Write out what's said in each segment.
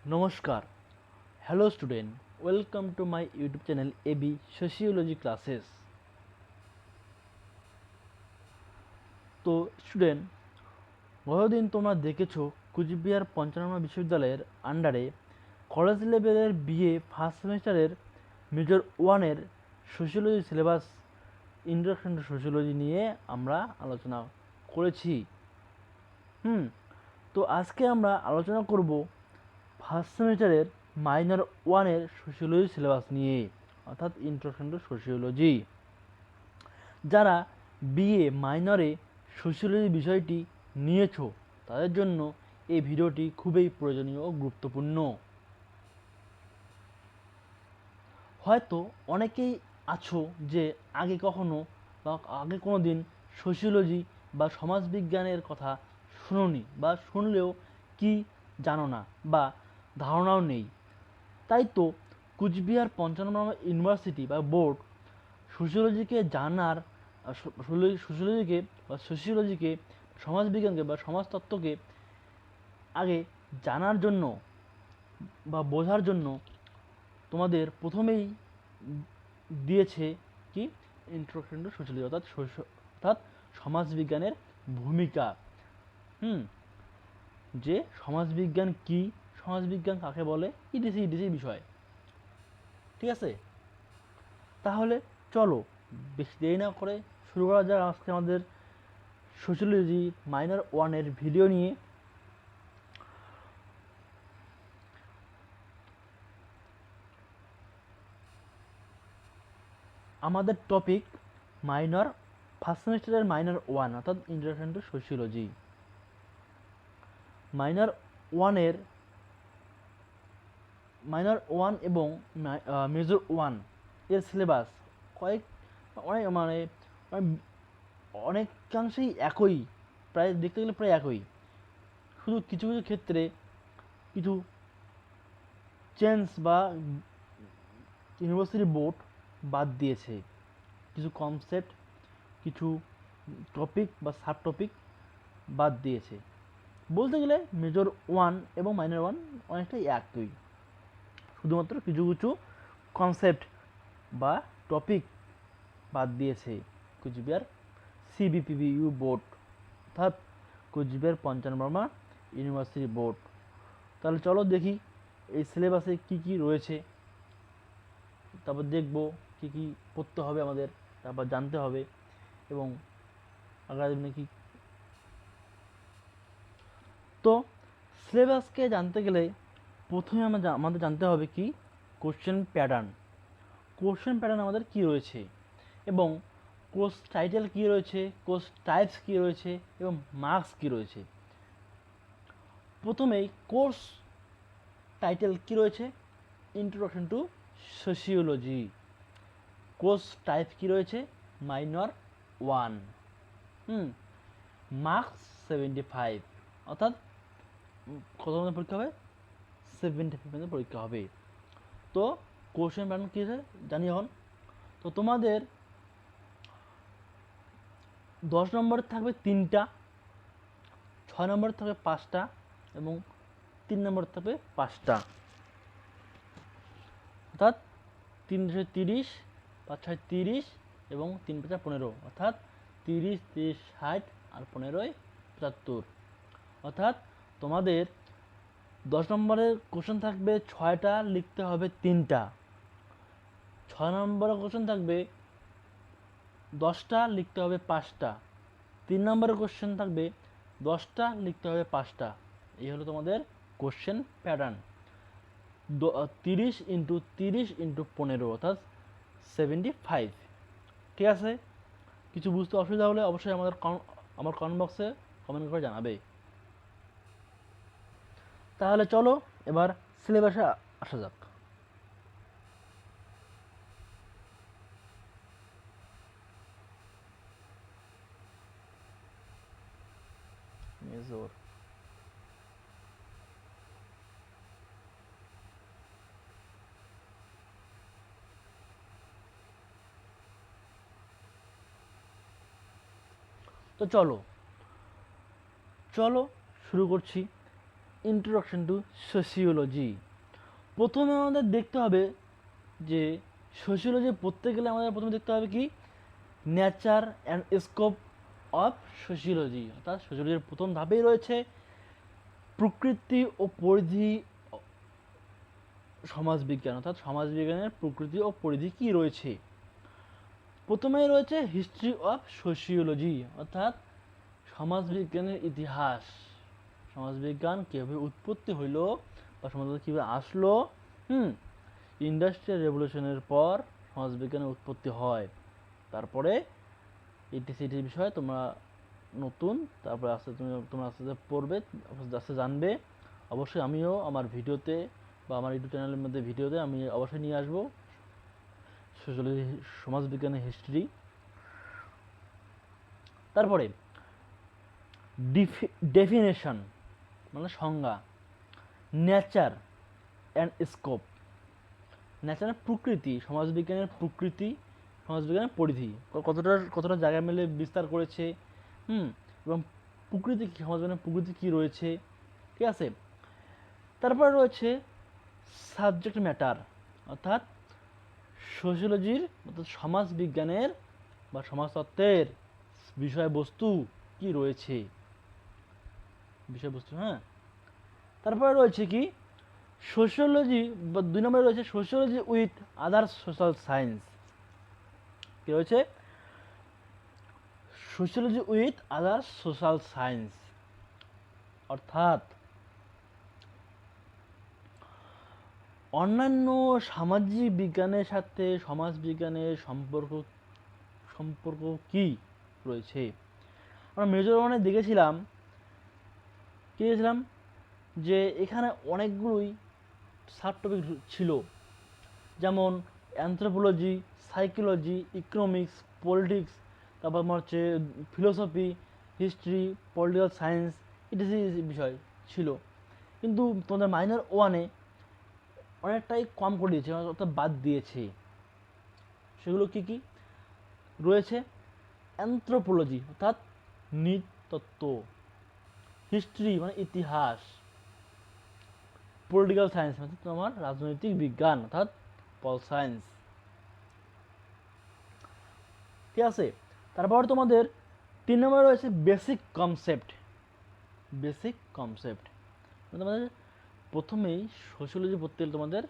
নমস্কার, hello student, welcome to my YouTube channel AB sociology classes. তো student, গতদিন তোমরা দেখেছো কুচবিহার পঞ্চানন বিশ্ববিদ্যালয়ের আন্ডারে কলেজ লেভেলের বিএ ফার্স্ট সেমিস্টারের মেজর ওয়ানের sociology syllabus introduction to sociology নিয়ে আমরা আলোচনা করেছি। তো আজকে আমরা আলোচনা করব ফার্স্ট সেমিস্টারের মাইনর ওয়ানের সোশিওলজি সিলেবাস নিয়ে, অর্থাৎ ইন্ট্রোডাকশন টু সোশিওলজি। যারা বিএ মাইনরে সোশিওলজি বিষয়টি নিয়েছো তাদের জন্য এই ভিডিওটি খুবই প্রয়োজনীয় ও গুরুত্বপূর্ণ। হয়তো অনেকেই আছো যে আগে কখনো বা আগে কোনো দিন সোশিওলজি বা সমাজবিজ্ঞানের কথা শুনোনি, বা শুনলেও কি জানো না বা ধারণাও নেই। তাই তো কুচবিহার পঞ্চানন ইউনিভার্সিটি বা বোর্ড সোশিওলজিকে জানার সোশিওলজিকে বা সোশিওলজিকে সমাজবিজ্ঞানকে বা সমাজতত্ত্বকে আগে জানার জন্য বা বোঝার জন্য তোমাদের প্রথমেই দিয়েছে কি ইন্ট্রোডাকশন টু সোশিওলজি, অর্থাৎ সমাজবিজ্ঞানের ভূমিকা। যে সমাজবিজ্ঞান কি, সমাজবিজ্ঞান কাকে বলে, ইডিসি ইডিসি বিষয়। ঠিক আছে, তাহলে চলো বেশি দেরি না করে শুরু করা যাক আজকে আমাদের সোশিওলজি মাইনর ওয়ানের ভিডিও নিয়ে। আমাদের টপিক মাইনর ফার্স্ট সেমিস্টারের মাইনর ওয়ান, অর্থাৎ ইন্ট্রোডাকশন টু সোশিওলজি। মাইনর ওয়ানের মাইনর ওয়ান এবং মেজর ওয়ান এর সিলেবাস কয়েক অনেক অনেকাংশেই একই, প্রায় দেখতে গেলে প্রায় একই। শুধু কিছু কিছু ক্ষেত্রে কিছু চেঞ্জ বা ইউনিভার্সিটি বোর্ড বাদ দিয়েছে, কিছু কনসেপ্ট, কিছু টপিক বা সাব টপিক বাদ দিয়েছে। বলতে গেলে মেজর ওয়ান এবং মাইনর ওয়ান অনেকটাই একই, শুধুমাত্র কিছু কিছু কনসেপ্ট বা টপিক বাদ দিয়েছে কুচবিহার সিবিপিবিইউ বোর্ড, অর্থাৎ কুচবিহার পঞ্চানন বর্মা ইউনিভার্সিটি বোর্ড। তাহলে চলো দেখি এই সিলেবাসে কি কি রয়েছে, তারপর দেখব কি কি পড়তে হবে আমাদের, তারপর জানতে হবে এবং আগামী দিনে কি। তো সিলেবাসকে জানতে গেলে প্রথমে আমাদের জানতে হবে কি কোশ্চেন প্যাটার্ন। কোশ্চেন প্যাটার্ন আমাদের কি রয়েছে এবং কোর্স টাইটেল কি রয়েছে, কোর্স টাইপস কি রয়েছে এবং মার্কস কি রয়েছে। প্রথমেই কোর্স টাইটেল কি রয়েছে, introduction to sociology. Course type কি রয়েছে, মাইনর ওয়ান। মার্কস 75, অর্থাৎ কত মধ্যে পরীক্ষা হবে, 75 পরীক্ষা হবে। তো কোশ্চেন প্যাটার্ন কী আছে জানি এখন। তো তোমাদের 10 নম্বরের থাকবে 3টা, 6 নম্বরের থাকবে 5টা এবং 3 নম্বরের থাকবে 5টা, অর্থাৎ 330, 5 6 30 এবং 3 5 15, অর্থাৎ 30 30 60 আর 15 75। অর্থাৎ তোমাদের 10 নম্বরের কোশ্চেন থাকবে 6টা, লিখতে হবে 3টা। 6 নম্বরের কোশ্চেন থাকবে 10টা, লিখতে হবে 5টা। 3 নম্বরের কোশ্চেন থাকবে 10টা, লিখতে হবে 5টা। এই হলো তোমাদের কোশ্চেন প্যাটার্ন। 30 ইন্টু 30 ইন্টু 15, অর্থাৎ 75। ঠিক আছে, কিছু বুঝতে অসুবিধা হলে অবশ্যই আমার কমেন্ট বক্সে কমেন্ট করে জানাবে। তাহলে চলো এবার সিলেবাসে আসা যাক। মেজর তো চলো চলো শুরু করছি। Introduction to sociology. প্রথমে আমাদের দেখতে হবে যে সোশিওলজি পড়তে গেলে আমাদের প্রথমে দেখতে হবে কি nature and scope of sociology, অর্থাৎ সোশিওলজির প্রথম ধাপেই রয়েছে প্রকৃতি ও পরিধি সমাজবিজ্ঞান, অর্থাৎ সমাজবিজ্ঞানের প্রকৃতি ও পরিধি কি রয়েছে। প্রথমেই রয়েছে হিস্ট্রি অফ সোশিওলজি, অর্থাৎ সমাজবিজ্ঞানের ইতিহাস, সমাজবিজ্ঞান কীভাবে উৎপত্তি হইল বা সমাজবিজ্ঞান কীভাবে আসলো। ইন্ডাস্ট্রিয়াল রেভলিউশনের পর সমাজবিজ্ঞানের উৎপত্তি হয়, তারপরে ইটিসি বিষয়ে তোমরা নতুন, তারপরে আস্তে তোমরা আস্তে আস্তে পড়বে, আস্তে আস্তে জানবে। অবশ্যই আমিও আমার ভিডিওতে বা আমার ইউটিউব চ্যানেলের মধ্যে ভিডিওতে আমি অবশ্যই নিয়ে আসবো সোশিওলজি, সমাজবিজ্ঞানের হিস্ট্রি। তারপরে ডেফিনেশন মানে সংজ্ঞা, নেচার অ্যান্ড স্কোপ। নেচারের প্রকৃতি, সমাজবিজ্ঞানের প্রকৃতি, সমাজবিজ্ঞানের পরিধি কতটা জায়গা মিলে বিস্তার করেছে, এবং প্রকৃতি কী, সমাজবিজ্ঞানের প্রকৃতি কী রয়েছে, ঠিক আছে। তারপর রয়েছে সাবজেক্ট ম্যাটার, অর্থাৎ সোশিওলজির অর্থাৎ সমাজবিজ্ঞানের বা সমাজতত্ত্বের বিষয়বস্তু কি রয়েছে, বিষয়বস্তু। তারপরে রয়েছে কি সোশিওলজি বা 2 নম্বরে রয়েছে sociology with other social science. কি রয়েছে sociology with other social science, অর্থাৎ অন্যান্য সামাজিক বিজ্ঞানের সাথে সমাজবিজ্ঞানের সম্পর্ক কি রয়েছে। আমরা মেজর ওয়ানে দেখেছিলাম যে এখানে অনেকগুলোই সাব টপিক ছিল, যেমন অ্যানথ্রোপোলজি, সাইকোলজি, ইকোনমিক্স, পলিটিক্স, তারপর হচ্ছে ফিলোসফি, হিস্ট্রি, পলিটিক্যাল সায়েন্স ইত্যাদি বিষয় ছিল। কিন্তু তোমাদের মাইনর ওয়ানে অনেকটাই কম করে দিয়েছে, অর্থাৎ বাদ দিয়েছে। সেগুলো কি কি রয়েছে? অ্যানথ্রোপোলজি অর্থাৎ নৃতত্ত্ব, হিস্ট্রি মানে ইতিহাস, পলিটিক্যাল সায়েন্স মানে তোমার রাজনৈতিক বিজ্ঞান অর্থাৎ পল সায়েন্স, ঠিক আছে। তারপর তোমাদের 3 নম্বরে রয়েছে বেসিক কনসেপ্ট। বেসিক কনসেপ্ট তোমাদের প্রথমেই সোশিওলজি পড়তে গেলে তোমাদের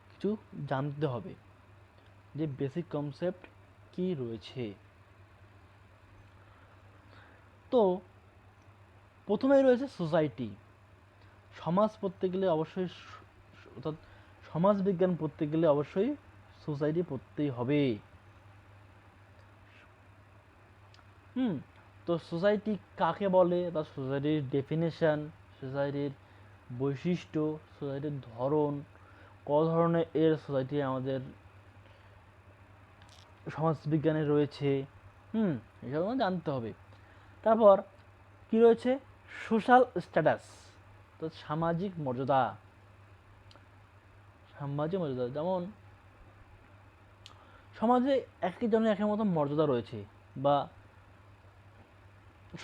কিছু জানতে হবে যে বেসিক কনসেপ্ট কি রয়েছে। তো প্রথমেই রয়েছে সোসাইটি। সমাজ পড়তে গেলে অবশ্যই অর্থাৎ সমাজবিজ্ঞান পড়তে গেলে অবশ্যই সোসাইটি পড়তেই হবে। তো সোসাইটি কাকে বলে, বা সোসাইটির ডেফিনেশন, সোসাইটির বৈশিষ্ট্য, সোসাইটির ধরন, কত ধরনের এর সোসাইটি আমাদের সমাজবিজ্ঞানে রয়েছে, এসব আমাদের জানতে হবে। তারপর কি রয়েছে সোশ্যাল স্ট্যাটাস, অর্থাৎ সামাজিক মর্যাদা। সামাজিক মর্যাদা যেমন সমাজে একজনের একের মতো মর্যাদা রয়েছে বা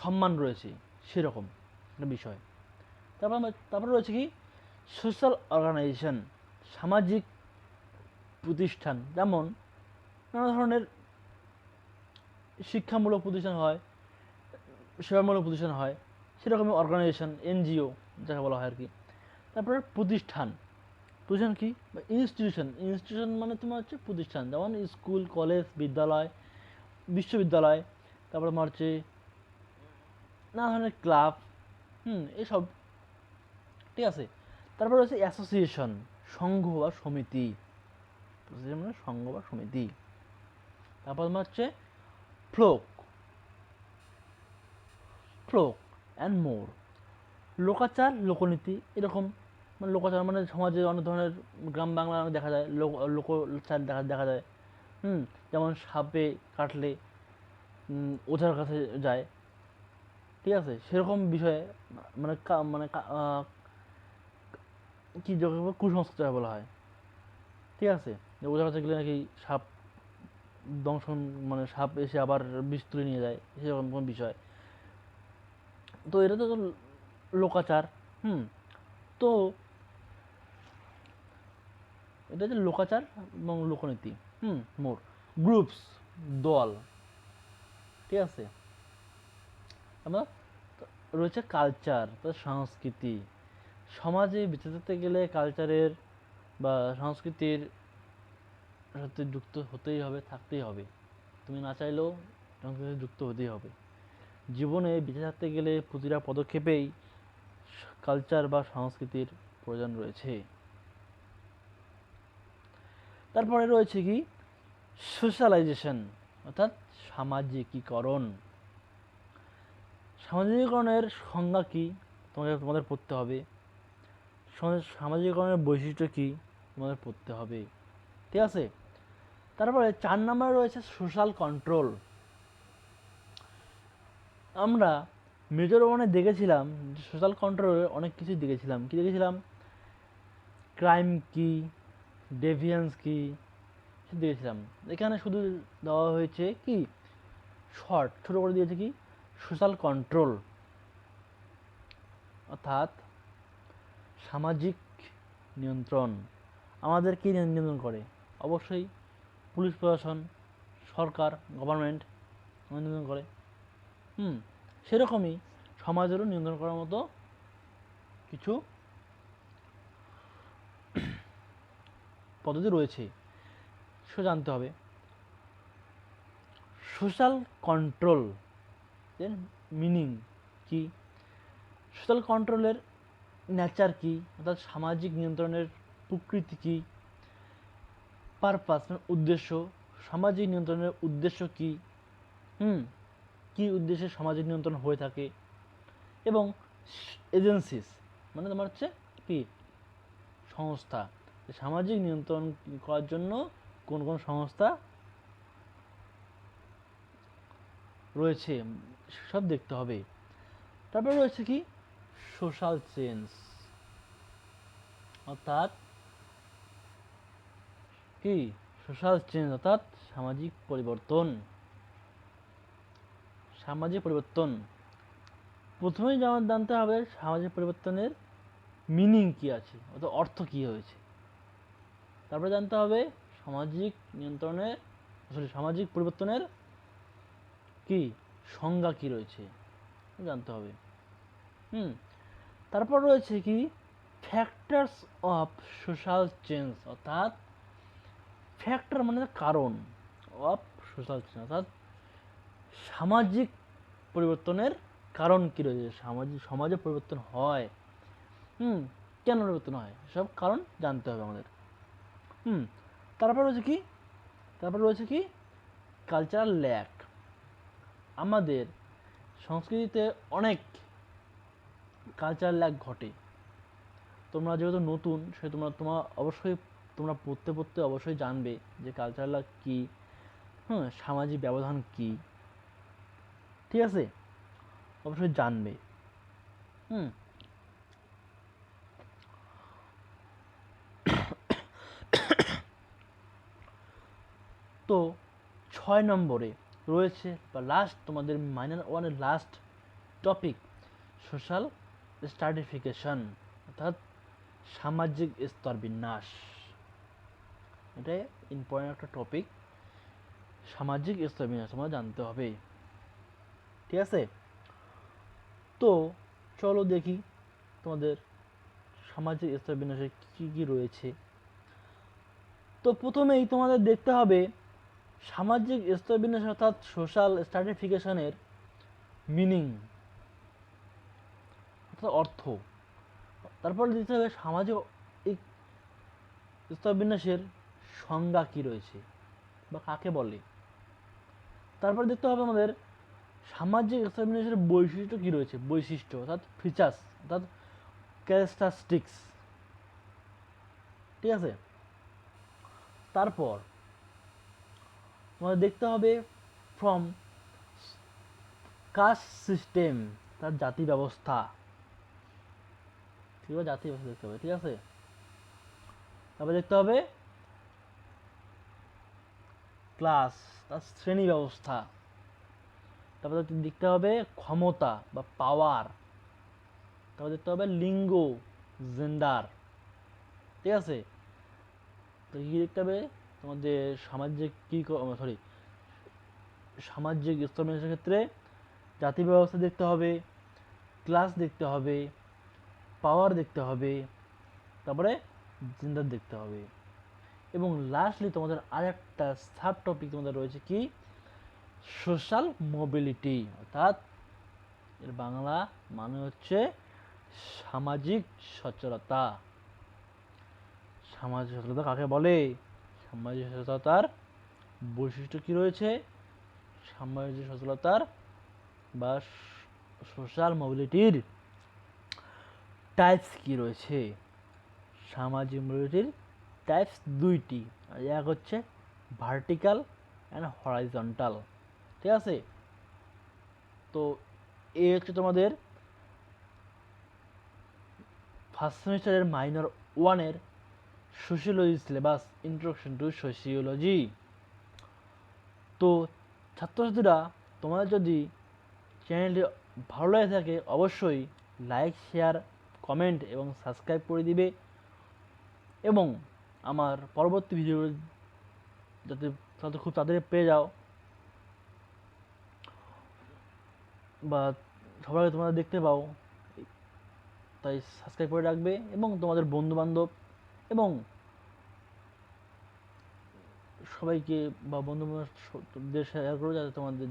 সম্মান রয়েছে, সেরকম একটা বিষয়। তারপর রয়েছে কি সোশ্যাল অর্গানাইজেশন, সামাজিক প্রতিষ্ঠান, যেমন নানা ধরনের শিক্ষামূলক প্রতিষ্ঠান হয়, সেবামূলক প্রতিষ্ঠান হয়, সেরকমই অর্গানাইজেশন, এনজিও যাকে বলা হয় আর কি। তারপরে প্রতিষ্ঠান কি ইনস্টিটিউশন মানে তোমার হচ্ছে প্রতিষ্ঠান, যেমন স্কুল, কলেজ, বিদ্যালয়, বিশ্ববিদ্যালয়, তারপরে তোমার হচ্ছে নানা ধরনের ক্লাব, এসব, ঠিক আছে। তারপর হচ্ছে অ্যাসোসিয়েশন, সংঘ বা সমিতি, মানে সংঘ বা সমিতি। তারপর তোমার হচ্ছে ফ্লোক অ্যান্ড মোর, লোকাচার, লোকনীতি, এরকম মানে লোকাচার মানে সমাজে অনেক ধরনের গ্রাম বাংলা দেখা যায়, লোকচার দেখা যায়। যেমন সাপে কাটলে ওঝার কাছে যায়, ঠিক আছে, সেরকম বিষয়ে মানে মানে কি কুসংস্কার বলা হয়, ঠিক আছে। ওঝার কাছে গেলে নাকি সাপ দংশন, মানে সাপ এসে আবার বিষ তুলে নিয়ে যায়, সেরকম কোনো বিষয়। তো এটা তো লোকাচার। তো এটা হচ্ছে লোকাচার এবং লোকনীতি। মোর গ্রুপস, দল, ঠিক আছে। আমরা রয়েছে কালচার, সংস্কৃতি। সমাজে বেঁচে থাকতে গেলে কালচারের বা সংস্কৃতির সাথে যুক্ত হতেই হবে, থাকতেই হবে। তুমি না চাইলেও সংস্কৃতিতে যুক্ত হতেই হবে। জীবনে বেঁচে থাকতে গেলে প্রতিটা পদক্ষেপেই কালচার বা সংস্কৃতির প্রয়োজন রয়েছে। তারপরে রয়েছে কি সোশ্যালাইজেশন, অর্থাৎ সামাজিকীকরণ। সামাজিকীকরণের সংজ্ঞা কি তোমাদের পড়তে হবে, সামাজিকীকরণের বৈশিষ্ট্য কি তোমাদের পড়তে হবে, ঠিক আছে। তারপরে 4 নম্বরে রয়েছে সোশ্যাল কন্ট্রোল। আমরা মেজর ওয়ানে দেখেছিলাম সোশ্যাল কন্ট্রোলের অনেক কিছু দেখেছিলাম। কি দেখেছিলাম? ক্রাইম কি, ডেভিয়েন্স কি দেখেছিলাম। এখানে শুধু দেওয়া হয়েছে কি ছোট করে দিয়েছে কি সোশ্যাল কন্ট্রোল, অর্থাৎ সামাজিক নিয়ন্ত্রণ। আমাদের কি নিয়ন্ত্রণ করে? অবশ্যই পুলিশ প্রশাসন, সরকার, গভর্নমেন্ট নিয়ন্ত্রণ করে। সেরকমই সমাজেরও নিয়ন্ত্রণ করার মতো কিছু পদ্ধতি রয়েছে, সেটা জানতে হবে। সোশ্যাল কন্ট্রোল এর মিনিং কি, সোশ্যাল কন্ট্রোলের নেচার কি, অর্থাৎ সামাজিক নিয়ন্ত্রণের প্রকৃতি কি, পারপাস মানে উদ্দেশ্য, সামাজিক নিয়ন্ত্রণের উদ্দেশ্য কি, কি উদ্দেশ্যে সামাজিক নিয়ন্ত্রণ হয়ে থাকে, এবং এজেন্সিস মানে তোমার হচ্ছে কি সংস্থা, সামাজিক নিয়ন্ত্রণ করার জন্য কোন কোন সংস্থা রয়েছে সব দেখতে হবে। তারপর রয়েছে কি সোশ্যাল চেঞ্জ, অর্থাৎ কি সোশ্যাল চেঞ্জ অর্থাৎ সামাজিক পরিবর্তন। সামাজিক পরিবর্তন প্রথমেই যেমন জানতে হবে সামাজিক পরিবর্তনের মিনিং কি আছে, অর্থাৎ অর্থ কি হয়েছে। তারপরে জানতে হবে সামাজিক নিয়ন্ত্রণের সামাজিক পরিবর্তনের কি সংজ্ঞা কি রয়েছে জানতে হবে। তারপর রয়েছে কি ফ্যাক্টরস অফ সোশ্যাল চেঞ্জ, অর্থাৎ ফ্যাক্টর মানে কারণ, অফ সোশ্যাল চেঞ্জ অর্থাৎ সামাজিক পরিবর্তনের কারণ কি রয়েছে, সমাজে পরিবর্তন হয়, কেন পরিবর্তন হয়, সব কারণ জানতে হবে আমাদের। তারপর রয়েছে কি কালচারাল ল্যাক। আমাদের সংস্কৃতিতে অনেক কালচারাল ল্যাক ঘটে। তোমরা যেহেতু নতুন সে তোমরা অবশ্যই তোমরা পড়তে অবশ্যই জানবে যে কালচারাল ল্যাক কী, সামাজিক ব্যবধান কি, ঠিক আছে, অবশ্যই জানবে। তো 6 নম্বরে রয়েছে বা লাস্ট তোমাদের মাইনর ওয়ানের লাস্ট টপিক সোশ্যাল স্ট্র্যাটিফিকেশন, অর্থাৎ সামাজিক স্তর বিন্যাস। এটা ইম্পর্টেন্ট একটা টপিক, সামাজিক স্তর বিন্যাস তোমরা জানতে হবে, ঠিক আছে। তো চলো দেখি তোমাদের সামাজিক স্তর বিন্যাসে কী কী রয়েছে। তো প্রথমেই তোমাদের দেখতে হবে সামাজিক স্তর বিন্যাস অর্থাৎ সোশ্যাল স্ট্র্যাটিফিকেশনের মিনিং অর্থাৎ অর্থ। তারপর দেখতে হবে সামাজিক স্তর বিন্যাসের সংজ্ঞা কি রয়েছে বা কাকে বলে। তারপর দেখতে হবে আমাদের সামাজিক স্তর বিন্যাসের বৈশিষ্ট্য কি রয়েছে, বৈশিষ্ট্য অর্থাৎ ফিচার্স অর্থাৎ ক্যারেক্টারিস্টিক্স, ঠিক আছে। তারপর আমাদের দেখতে হবে ফ্রম কাস্ট সিস্টেম তার জাতি ব্যবস্থা, ঠিক আছে, জাতি ব্যবস্থা দেখতে হবে, ঠিক আছে। তারপর দেখতে হবে ক্লাস তার শ্রেণী ব্যবস্থা। তারপর দেখতে হবে ক্ষমতা বা পাওয়ার। তারপর দেখতে হবে লিঙ্গ জেন্ডার। ঠিক আছে, তো কী দেখতে হবে তোমাদের সামাজিক সামাজিক স্তরের ক্ষেত্রে জাতি ব্যবস্থা দেখতে হবে, ক্লাস দেখতে হবে, পাওয়ার দেখতে হবে, তারপরে জেন্ডার দেখতে হবে। এবং লাস্টলি তোমাদের আরেকটা সাব টপিক তোমাদের রয়েছে কি, সোশ্যাল মোবিলিটি, অর্থাৎ এর বাংলা মানে হচ্ছে সামাজিক সচেতনতা। সামাজিক সচেতনতা কাকে বলে? সামাজিক সচেতনতার বৈশিষ্ট্য কি রয়েছে? সামাজিক সচেতনতার বা সোশ্যাল মোবিলিটির টাইপস কি রয়েছে? সামাজিক মোবিলিটির টাইপস দুইটি, আর এক হচ্ছে ভার্টিক্যাল অ্যান্ড হরাইজন্টাল। ঠিক আছে, তো এই হচ্ছে তোমাদের ফার্স্ট সেমিস্টারের মাইনর ওয়ানের sociology syllabus, introduction to sociology. তো ছাত্রছাত্রীরা, তোমাদের যদি চ্যানেলটি ভালো লাগে থাকে অবশ্যই লাইক, শেয়ার, কমেন্ট এবং সাবস্ক্রাইব করে দিবে, এবং আমার পরবর্তী ভিডিও যাতে খুব তাড়াতাড়ি পেয়ে যাও বা সবাই তোমরা দেখতে পাও, তাই সাবস্ক্রাইব করে রাখবে এবং তোমাদের বন্ধুবান্ধব এবং সবাইকে বা বন্ধুবান্ধবদের শেয়ার করো, যাতে তোমাদের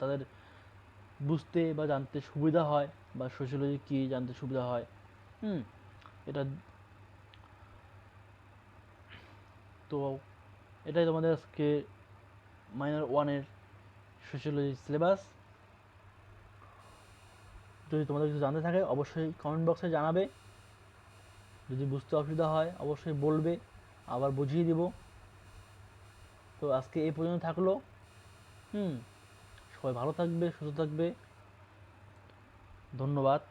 তাদের বুঝতে বা জানতে সুবিধা হয়, বা সোশিওলজি কী জানতে সুবিধা হয়। এটা তো এটাই তোমাদের আজকে মাইনর ওয়ানের সোশিওলজি সিলেবাস। যদি তোমাদের কিছু জানতে থাকে অবশ্যই কমেন্ট বক্সে জানাবে, যদি বুঝতে অসুবিধা হয় অবশ্যই বলবে, আবার বুঝিয়ে দিব। তো আজকে এই পর্যন্ত থাকলো। সবাই ভালো থাকবে, সুস্থ থাকবে, ধন্যবাদ।